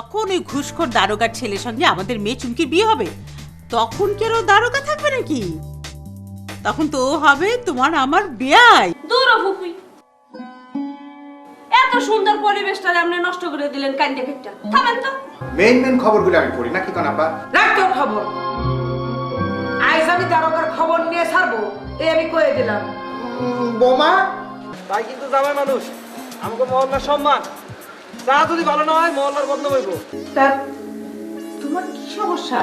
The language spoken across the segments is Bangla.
তখন ওই ঘুষখোর দারোগার ছেলের সঙ্গে আমাদের মেয়ে চুমকির বিয়ে হবে। তখন কি আর ও দারোগা থাকবে নাকি? তখন তো ও হবে তোমার আমার বেয়াই। দূর ফুফি, এত সুন্দর পরিবেশটা আপনি নষ্ট করে দিলেন কান্দে কেটটা। থামেন তো। মেইন খবরগুলো আমি পড়ি নাকি কোন আপা? রাখ তোর খবর। আইজ আমি দারোগার খবর নিয়ে ছাড়বো, এই আমি কয়ে দিলাম। বোমা তাই কিন্তু জামাই মানুষ, আমাকে মহল্লার সম্মান, যা যদি ভালো না হয় মহল্লার বদনাম হইব। তা তোমার কি সমস্যা?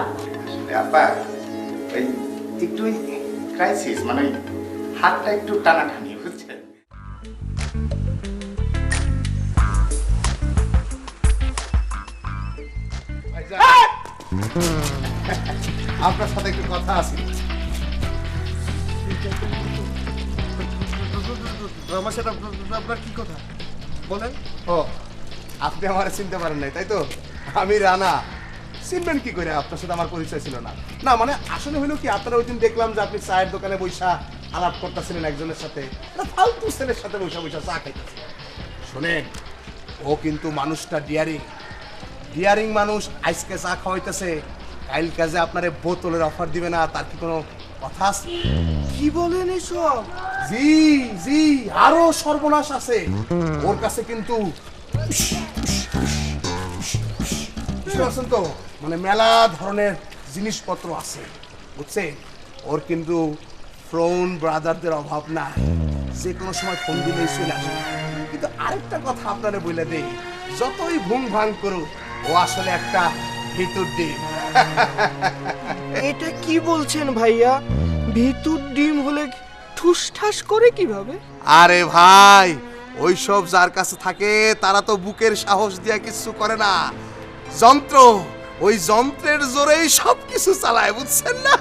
আপা এই একটু ক্রাইসিস, মানে হাতটা একটু টানাটানি, বুঝছেন? আপনার সাথে একটু কথা আছে। আমার সাথে আপনার কি কথা বলেন? ও, আপনি আমার চিনতে পারেন নাই তাই তো? আমি রানা। চিনবেন কি করে? আপনার সাথে আমার পরিচয় ছিল না। না মানে আসলে হলো কি, আপনারা ওই দিন দেখলাম যে আপনি চায়ের দোকানে বৈশা আলাপ করতেছিলেন একজনের সাথে, ফালতু ছেলের সাথে বৈশা বৈশা চা খাইতেছিলেন। শোনেন, ও কিন্তু মানুষটা ডিয়ারিং মানুষ। আজকে চা খাওয়াইতেছে, কাইল কাজে আপনারে বোতলের অফার দিবে না, তার কি কোনো কথা আছে? কি বলেন এসব? জি জি, আরো সর্বনাশ আছে ওর কাছে কিন্তু। বুঝতে পারছেন তো? মানে মেলা ধরনের জিনিসপত্র আছে, বুঝছেন? ওর কিন্তু ফ্রোন ব্রাদারদের অভাব নাই, যে কোনো সময় ফোন দিলেই চলে আসে। কিন্তু আরেকটা কথা আপনারা বলে দেই, যতই ভুং ভাং করুক, ও আসলে একটা ভিতর ডিম। এটা কি বলছেন ভাইয়া? ভিতর ডিম হলে ঠুস ঠাস করে কিভাবে? আরে ভাই, ওইসব যার কাছে থাকে তারা তো বুকের সাহস দিয়া কিছু করে না, যন্ত্র, ওই যন্ত্রের জোরেই সবকিছু চালায়, বুঝছেন না?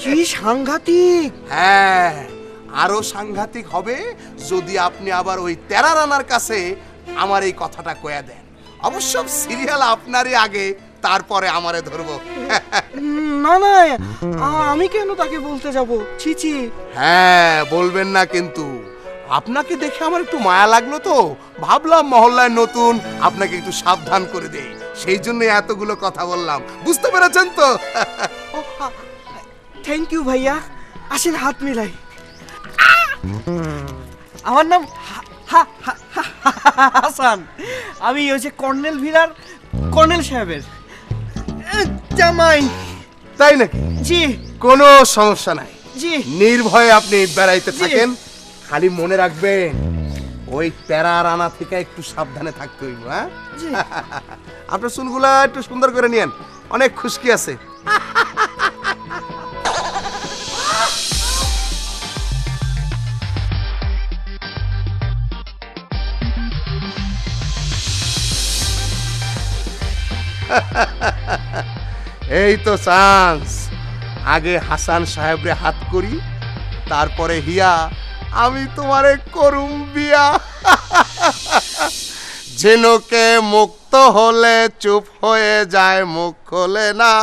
কি সাংঘাতিক! হ্যাঁ, আরো সাংঘাতিক হবে যদি আপনি আবার ওই তেরা রানার কাছে আমার এই কথাটা কয়া দেন। অবশ্য সিরিয়াল আপনারই আগে, তারপরে আমারে ধরবো। না না, আমি কেন তাকে বলতে যাব? চিচি। হ্যাঁ, বলবেন না কিন্তু। আপনাকে দেখে আমার একটু মায়া লাগলো তো, ভাবলাম মহল্লায় নতুন, আপনাকে একটু সাবধান করে দেই, সেই জন্য এতগুলো কথা বললাম। বুঝতে পেরেছেন তো? থ্যাংক ইউ ভাইয়া। আসেন হাত মিলাই। আমার নাম হাসান। আমি ওই যে কর্নেল ভিলার কর্নেল সাহেবের জামাই। তাই নাকি? জি কোনো সমস্যা নাই, জি। নির্ভয়ে আপনি বেড়াইতে থাকেন। খালি মনে রাখবেন, ওই তেরা রানা থেকে একটু সাবধানে থাকতে হইব। হ্যাঁ, জি। আপনার চুলগুলা একটু সুন্দর করে নিয়েন, অনেক খুশকি আছে। এই তো চান্স। আগে হাসান সাহেবরে হাত করি, তারপরে হিয়া আমি তোমারে করুম বিয়া। ঝিনুকে মুক্ত হলে চুপ হয়ে যায়, মুখ খোলে না,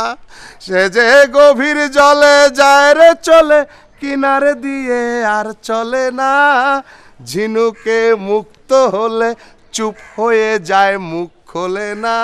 সে যে গভীর জলে যায় রে চলে, কিনারে দিয়ে আর চলে না। ঝিনুকে মুক্ত হলে চুপ হয়ে যায়, মুখ খোলে না।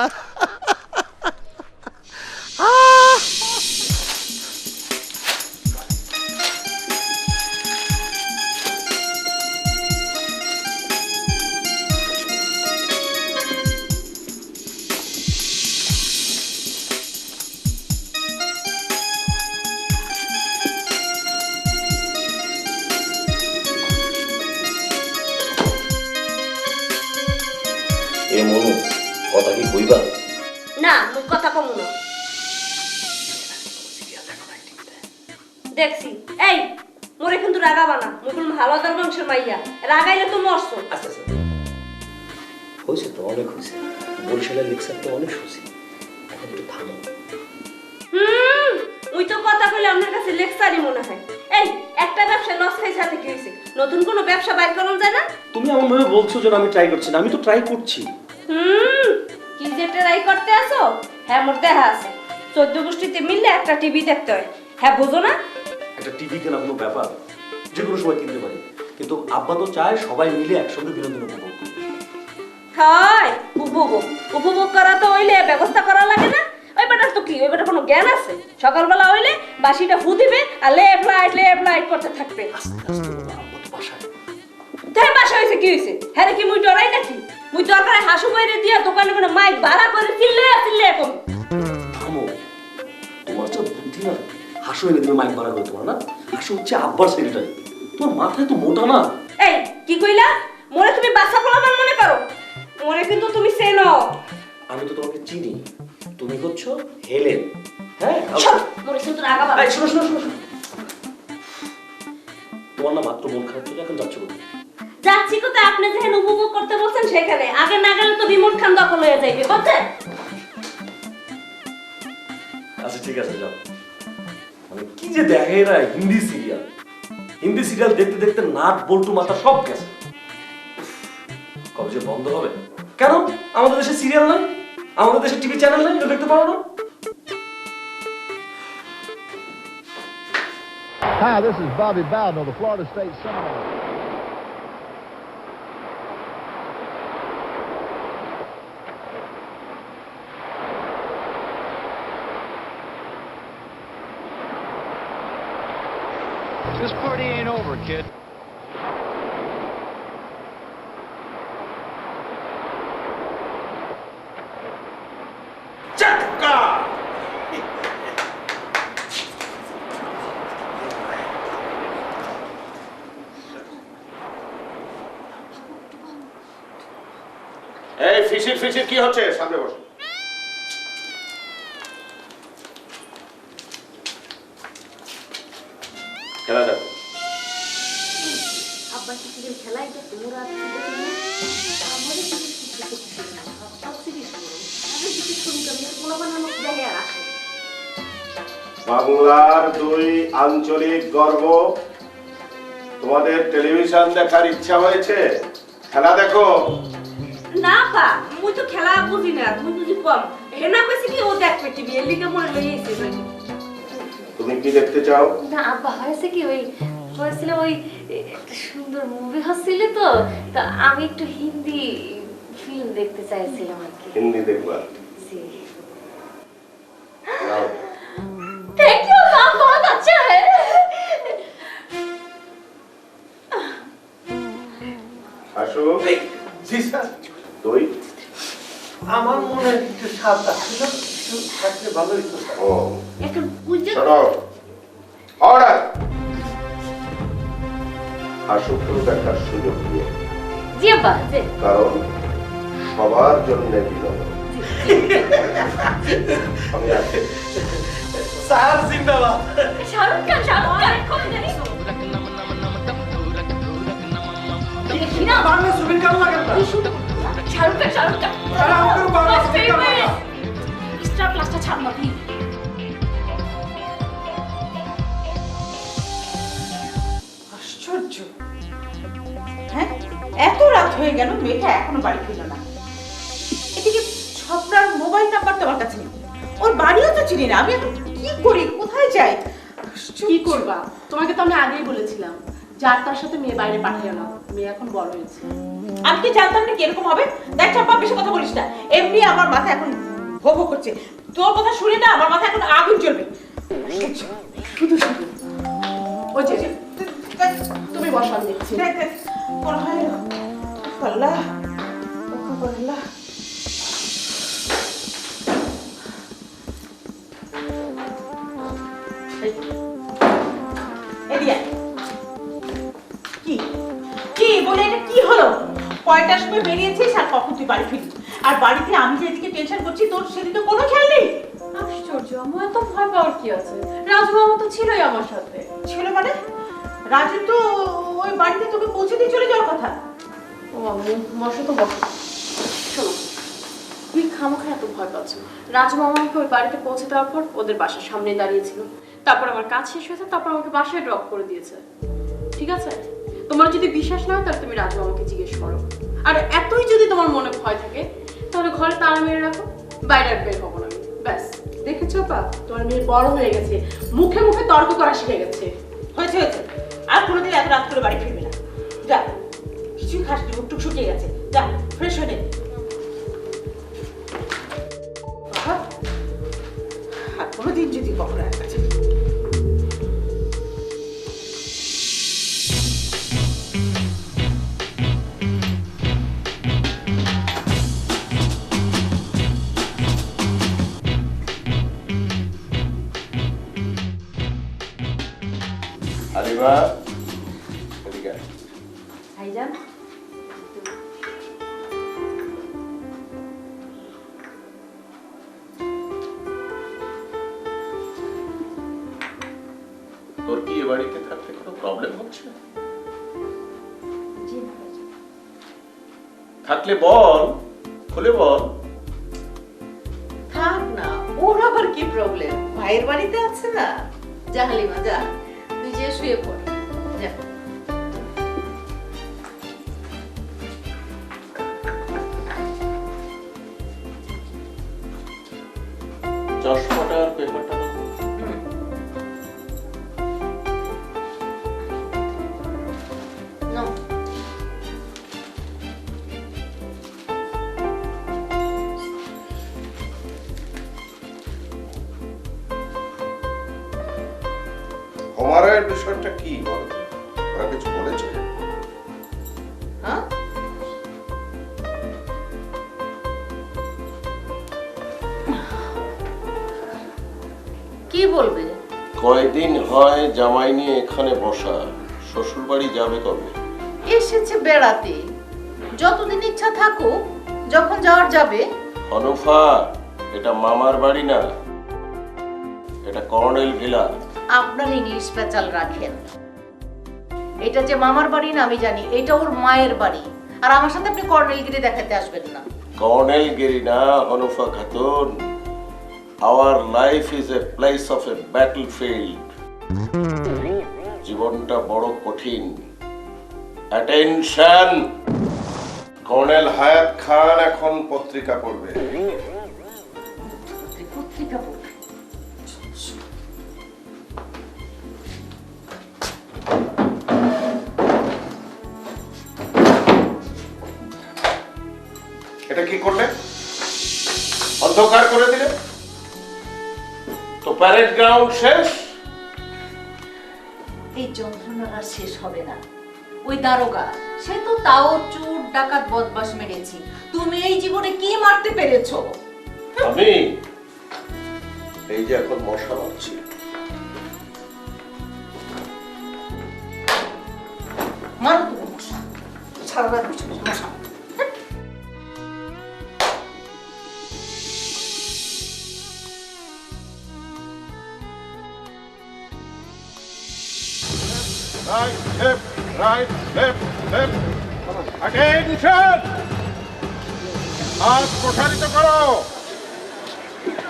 এ মনু, কথা কি কইবা? না, মুখ কথা কম না। দেখছি। এই, মোরে কিন্তু রাগাবা না। মুকুল হালদার বংশের মাইয়া, রাগাইলে তো মরছো। আচ্ছা আচ্ছা, হয়েছে তো, অনেক হয়েছে। বরিশালের লেকচার তো অনেক শুনছি, এখন একটু থামো। ওই তো কথা কইলে আপনার কাছে লেকচারই মনে হয়। এই, একটা ব্যবসা লস খাইছে, সাথে কি হয়েছে? নতুন কোনো ব্যবসা বাইর করা যায় না? তুমি এমন ভাবে বলছো যে আমি ট্রাই করছি না, আমি তো ট্রাই করছি। কি যে ট্রাই করতে আসো? হ্যাঁ, মোর দেখা আছে। 14 গোষ্ঠীতে মিললে একটা টিভি দেখতে হয়। হ্যাঁ, বুঝো না? একটা টিভি কেনা কোনো ব্যাপার? যে কোনো সময় কিনতে পারি, কিন্তু আব্বা তো চায় সবাই মিলে একসঙ্গে বিনোদন উপভোগ করি। হয়, উপভোগ উপভোগ উপভোগ করা তো হইলে ব্যবস্থা করা লাগে না? ওই বেটার তো কি, ওই বেটার কোনো জ্ঞান আছে? সকালবেলা হইলে বাসিটা ফু দিবে আর লেফট লাইট করতে থাকবে। তাই বাসা হয়েছে কি হয়েছে? হ্যাঁ কি মুই ডরাই নাকি? মুই দরকারে হাসু বাইরে দিয়া দোকানে কোনো মাইক ভাড়া করে চিল্লে কম। থামো, তোমার যা বুদ্ধি না, হাসু এনে দিবে মাইক ভাড়া করে তোমার না? হাসু হচ্ছে আব্বার সেক্রেটারি, তোমার মাথায় তো মোটা না। এই কি কইলা? মোরে তুমি বাচ্চা পোলাপান মনে করো? মোরে কিন্তু তুমি চেনো। আমি তো তোমাকে চিনি, তুমি হচ্ছো হেলেন। হ্যাঁ মোরে কিন্তু রাগা বাবা। এই শোনো শোনো শোনো শোনো। তোমার না মাত্র মন খারাপ ছিল, এখন যাচ্ছ কোথায়? যাচ্ছি কোথায়? আপনি যেখানে উপভোগ করতে বলছেন সেখানে। আগে না গেলে তো রিমোট খান দখল হয়ে যাইবে, বুঝছেন? আচ্ছা ঠিক আছে, যাও। মানে কি যে দেখে এরা হিন্দি সিরিয়াল দেখতে দেখতে নাট বল্টু মাথা সব গেছে। কবে যে বন্ধ হবে? কেন আমাদের দেশে সিরিয়াল নাই? আমাদের দেশে টিভি চ্যানেল নাই? এটা দেখতে পারো না? Hi, this is Bobby Bowden of the Florida State Seminoles. This party ain't over, kid. এই ফিসির কি হচ্ছে? সামনে বসো। খেলা দেখো। আব্বা কি সিরিয়াল খেলাই তো তোমরা আর কি দেখি না? আমারে কি সব সিরিয়াল করো। আরে কিছু শুরু করলে কোনো বানানো দেখে আর আসে। বাংলার দুই আঞ্চলিক গর্ব, তোমাদের টেলিভিশন দেখার ইচ্ছা হয়েছে? খেলা দেখো। না পা, মুই তো খেলা বুঝি না, তুমি বুঝি কম। হেনা কইছে কি ও দেখবে টিভি, এর লিগে মনে লইছে নাকি? তুমি কি দেখতে চাও? না আব্বা, হয়েছে কি হয়েছিল ওই একটা সুন্দর মুভি হচ্ছিল তো তা আমি একটু হিন্দি ফিল্ম দেখতে চাইছিলাম আর কি। হিন্দি দেখবা? জি। নাও। থ্যাংক ইউ মম, বহুত আচ্ছা है। আসো। জি স্যার। তুই? আমার মনে একটু স্বাদ আসছিল, থাকলে ভালো হতো। ও এখন বুঝে শোনো, অর্ডার। আসক্ত দেখার সুযোগ দিয়ে, জি আব্বা, জি। কারণ সবার জন্য বিনোদন। আমি আছি। স্যার জিন্দাবাদ। শাহরুখ খান খুব দেখছো। দেখি না বাংলা ছবি কেমন লাগে না? শাহরুখ খান আরে আমাদের বাংলা ছবি কেমন লাগে? স্টার প্লাসটা ছাড় না প্লিজ। আশ্চর্য। হ্যাঁ, এত রাত হয়ে গেল, মেয়েটা এখনো বাড়ি ফিরল না। এদিকে ছপরার মোবাইল নাম্বার তো আমার কাছে নেই, ওর বাড়িও তো চিনি না। আমি এখন কি করি, কোথায় যাই? কি করবা? তোমাকে তো আমি আগেই বলেছিলাম যার তার সাথে মেয়ে বাইরে পাঠিয়ে না, মেয়ে এখন বড় হয়েছে। আমি কি জানতাম না কি এরকম হবে? দেখ চম্পা, বেশি কথা বলিস না। এমনি আমার মাথা এখন ভো ভো করছে। তোর কথা শুনে না আমার মাথা এখন আগুন জ্বলবে। শুধু শুধু ওই যে তুমি বসো, আমি দেখছি। দেখ দেখ, মনে হয় আল্লাহ আল্লাহ। এদিকে কি কি বলে, এটা কি হলো? কয়টার সময় বেরিয়েছিস আর কখন তুই বাড়ি ফিরলি? আর বাড়িতে আমি যেদিকে টেনশন করছি, তোর সেদিকে কোনো খেয়াল নেই। আশ্চর্য, আমার এত ভয় পাওয়ার কি আছে? রাজু মামা তো ছিলই আমার সাথে। ছিল মানে? রাজু তো ওই বাড়িতে তোকে পৌঁছে দিয়ে চলে যাওয়ার কথা। ও আম্মু, বসো তো বসো। শোনো, তুমি খামোখা এত ভয় পাচ্ছ। রাজু মামা আমাকে ওই বাড়িতে পৌঁছে দেওয়ার পর ওদের বাসার সামনে দাঁড়িয়েছিল। তারপর আমার কাজ শেষ হয়েছে, তারপর আমাকে বাসায় ড্রপ করে দিয়েছে। ঠিক আছে, তোমার যদি বিশ্বাস না হয় তাহলে তুমি রাজু মামাকে জিজ্ঞেস করো। আর এতই যদি তোমার মনে ভয় থাকে তাহলে ঘরে তালা মেরে রাখো, বাইরে আর বের হবো না আমি। ব্যাস, দেখেছো পা, তোমার মেয়ে বড় হয়ে গেছে, মুখে মুখে তর্ক করা শিখে গেছে। হয়েছে হয়েছে, আর কোনোদিন এত রাত করে বাড়ি ফিরবে না। যা, কিছুই খাসনি, মুখ টুক শুকিয়ে গেছে। যা ফ্রেশ হয়ে নে। রানা এদিকে আয়। ভাইজান তোর কি এ বাড়িতে থাকতে কোনো প্রবলেম হচ্ছে? জি না ভাইজান। থাকলে বল, খুলে বল। থাক না, ওর আবার কি প্রবলেম? ভাইয়ের বাড়িতে আছে না। যা হালিমা যা, তুই যে শুয়ে পড় যা। চশমাটা আর পেপারটা দাও। নাও। হোমারের বিষয়টা কি বল? ওরা কিছু বলেছে? হ্যাঁ? কি বলবে? কয়দিন হয় জামাই নিয়ে এখানে বসা? শ্বশুর বাড়ি যাবে কবে? এসেছে বেড়াতে, যতদিন ইচ্ছা থাকুক, যখন যাওয়ার যাবে। হনুফা, এটা মামার বাড়ি না, এটা কর্নেল ভিলা। আপনার ইংলিশ পেঁচাল রাখেন। এটা যে মামার বাড়ি না আমি জানি, এটা ওর মায়ের বাড়ি। আর আমার সাথে আপনি কর্নেলগিরি দেখাতে আসবেন না। কর্নেলগিরি না Hanufa Khatun, our life is a place of A battlefield. জীবনটা বড় কঠিন। অ্যাটেনশন! কর্নেল হায়াত খান এখন পত্রিকা পড়বে। পত্রিকা পড়বে? এটা কি করলে? অন্ধকার করে দিলে তো প্যারেড গ্রাউন্ড শেষ। এই যন্ত্রণা আর শেষ হবে না। ওই দারোগা, সে তো তাও চোর ডাকাত বদমাশ মেরেছি। তুমি এই জীবনে কি মারতে পেরেছো? আমি এই যে এখন মশা মারছি, মারো তুমি মশা, সারা রাত বসে বসে মশা। Right left, right left, left. Attention! হাত প্রসারিত করো,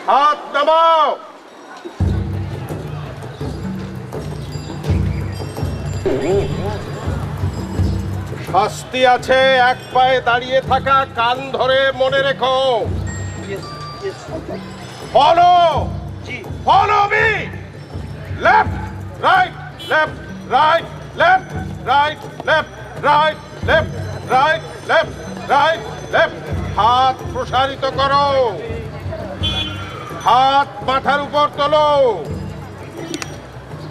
হাত নামাও। শাস্তি আছে এক পায়ে দাঁড়িয়ে থাকা, কান ধরে মনে রেখো। Follow, follow me. Left, right, left, right, left, right, left, right, left, right, left, right, left. হাত প্রসারিত করো, হাত মাথার উপর তোলো,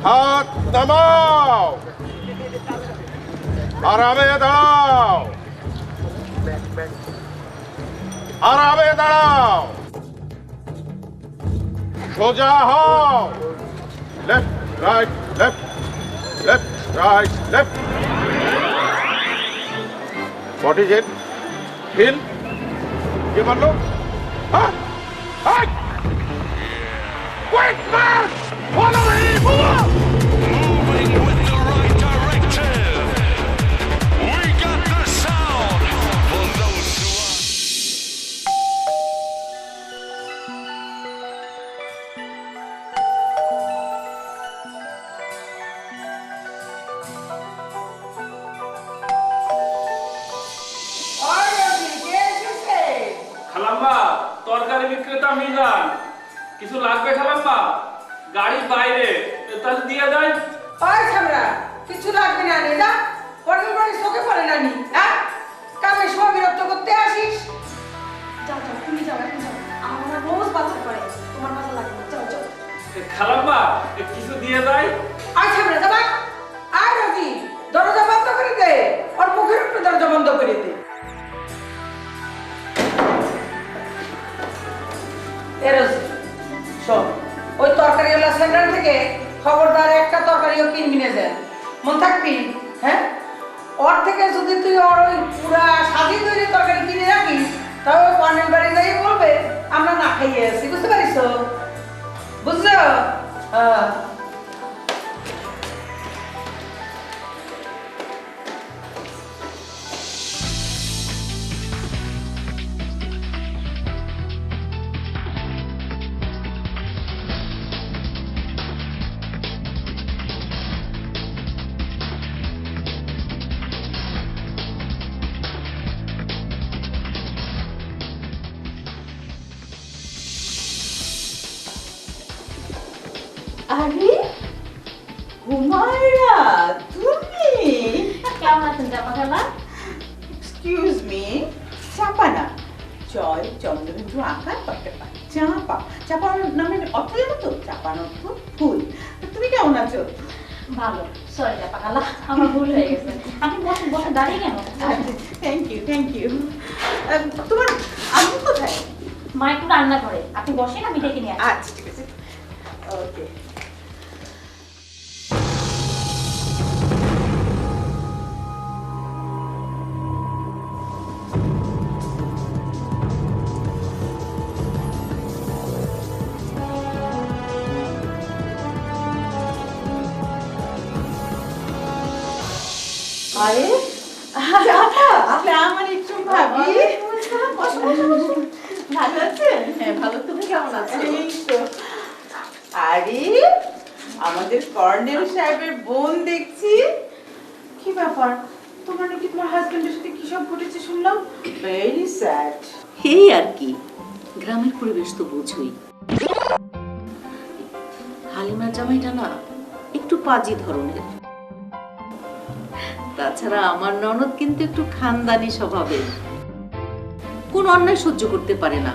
হাত নামাও, আরামে দাঁড়াও, আরামে দাঁড়াও, সোজা হও। Left, right, left, left, right, left. What is it? Hill? কে মারলো? হ্যাঁ? হ্যাঁ? Quick march! Follow me! Moving with the right directive. We got the sound for those who are. খালাম্মা, তরকারি বিক্রেতা মিজান, কিছু লাগবে খালাম্মা? গাড়ি বাইরে, তাহলে দিয়ে দেয়। ওই ছামরা, কিছু লাগবে না নে যা। পরের বাড়ি চোখে পড়ে না নি, হ্যাঁ? কামে সময় বিরক্ত করতে আসিস। যাও যাও, তুমি যাও, এখন যাও। আমার রোজ বাজার করে, তোমার বাজার লাগবে না। যাও যাও। খালাম্মা, কিছু দিয়ে দেয়। আয় ছামরা যাবা। আয় রবি, দরজা বন্ধ করে দে। ওর মুখের উপরে দরজা বন্ধ করে দে। এরোজি, শোন, ওই তরকারিওয়ালা সেন্টার থেকে খবরদার একটা তরকারিও কিনবি না যায়। থাকবি? হ্যাঁ, ওর থেকে যদি তুই ওর ওই পুরা সাজি তৈরি তরকারি কিনে রাখিস, তাহলে ওই কর্নেল বাড়ি যাই বলবে আমরা না খাইয়ে আছি, বুঝতে পারিস? বুঝছো? আরে হুমায়রা, তুমি? কেমন আছেন জামা খালা? এক্সকিউজ মি, চাপা না, জয় চন্দ্রবিন্দু আকার পা চাপা। চাপা নামের অর্থ জানো তো? চাপার অর্থ ফুল। তুমি কেমন আছো? ভালো। সরি জামা খালা, আমার ভুল হয়ে গেছে। আপনি বসে বসে দাঁড়িয়ে কেন? Thank you, thank you. তোমার আম্মু কোথায়? মা একটু রান্না করে, আপনি বসেন, আমি ডেকে নিয়ে আসি। আচ্ছা ঠিক আছে, ওকে। আরে আসসালামু আলাইকুম ভাবি। ভালো আছেন? হ্যাঁ ভালো, তুমি কেমন আছো? এই তো। আরে আমাদের কর্নেল সাহেবের বোন দেখছি। কি ব্যাপার, তোমার নাকি তোমার হাজবেন্ডের সাথে কি সব ঘটেছে শুনলাম? Very sad. এই আর কি, গ্রামের পরিবেশ তো বুঝুই। হালিমার জামাইটা না একটু পাজি ধরনের, তাছাড়া আমার ননদ কিন্তু একটু খানদানি স্বভাবের, কোন অন্যায় সহ্য করতে পারে না।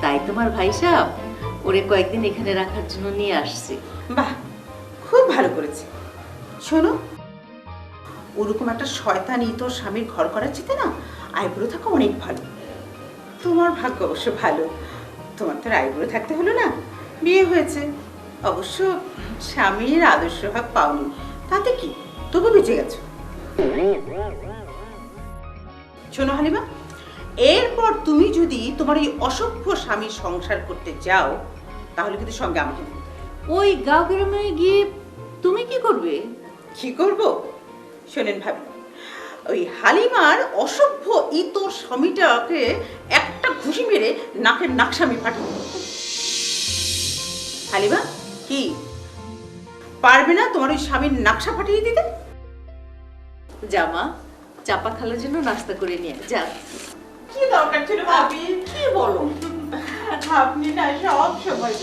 তাই তোমার ভাই সাহেব ওরে কয়েকদিন এখানে রাখার জন্য নিয়ে আসছে। বাহ, খুব ভালো করেছে। শোনো, ওরকম একটা শয়তানি তোর স্বামীর ঘর করার চেতে না আইবুড়ো থাকা অনেক ভালো। তোমার ভাগ্য অবশ্য ভালো, তোমার তো আইবুড়ো থাকতে হলো না, বিয়ে হয়েছে। অবশ্য স্বামীর আদর্শ ভাগ পাওনি, তাতে কি, তবু বেঁচে গেছো। শোনো হালিমা, এরপর তুমি যদি তোমার এই অসভ্য স্বামীর সংসার করতে যাও, তাহলে কিন্তু সঙ্গে আমাকে নিবে। ওই গাঁও গ্রামে গিয়ে তুমি কি করবে? কি করব? শোনেন ভাবি, ওই হালিমার অসভ্য ইতর স্বামীটাকে একটা ঘুষি মেরে নাকের নাকসামি ফাটিয়ে দেব। হালিমা, কি পারবে না তোমার ওই স্বামীর নাকশা ফাটিয়ে দিতে? জামা চাপা খালার জন্য নাস্তা করে নিয়ে যা। কি দরকার ছিল ভাবি? কি বলো, আপনি না সব সময়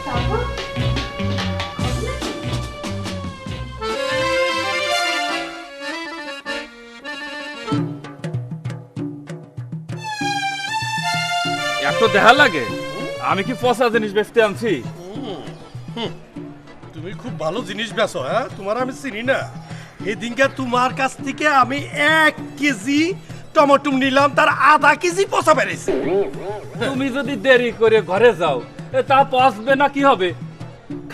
তারপর এত দেখা লাগে? আমি কি পচা জিনিস বেচতে আনছি? তুমি খুব ভালো জিনিস বেচো। হ্যাঁ, তোমার আমি চিনি না। এদিনকে তোমার কাছ থেকে আমি 1 কেজি টমেটো নিলাম, তার আধা কেজি পচা বেরিয়েছে। তুমি যদি দেরি করে ঘরে যাও, তা পচবে না কি হবে?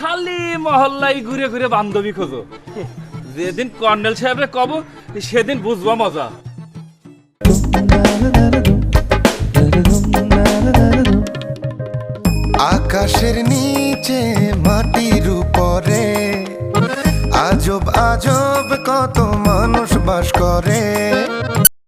খালি মহল্লায় ঘুরে ঘুরে বান্ধবী খোঁজো। যেদিন কর্নেল সাহেবের কব, সেদিন বুঝবো মজা। আকাশের নিচে মাটির উপরে আজব আজব কত মানুষ বাস করে।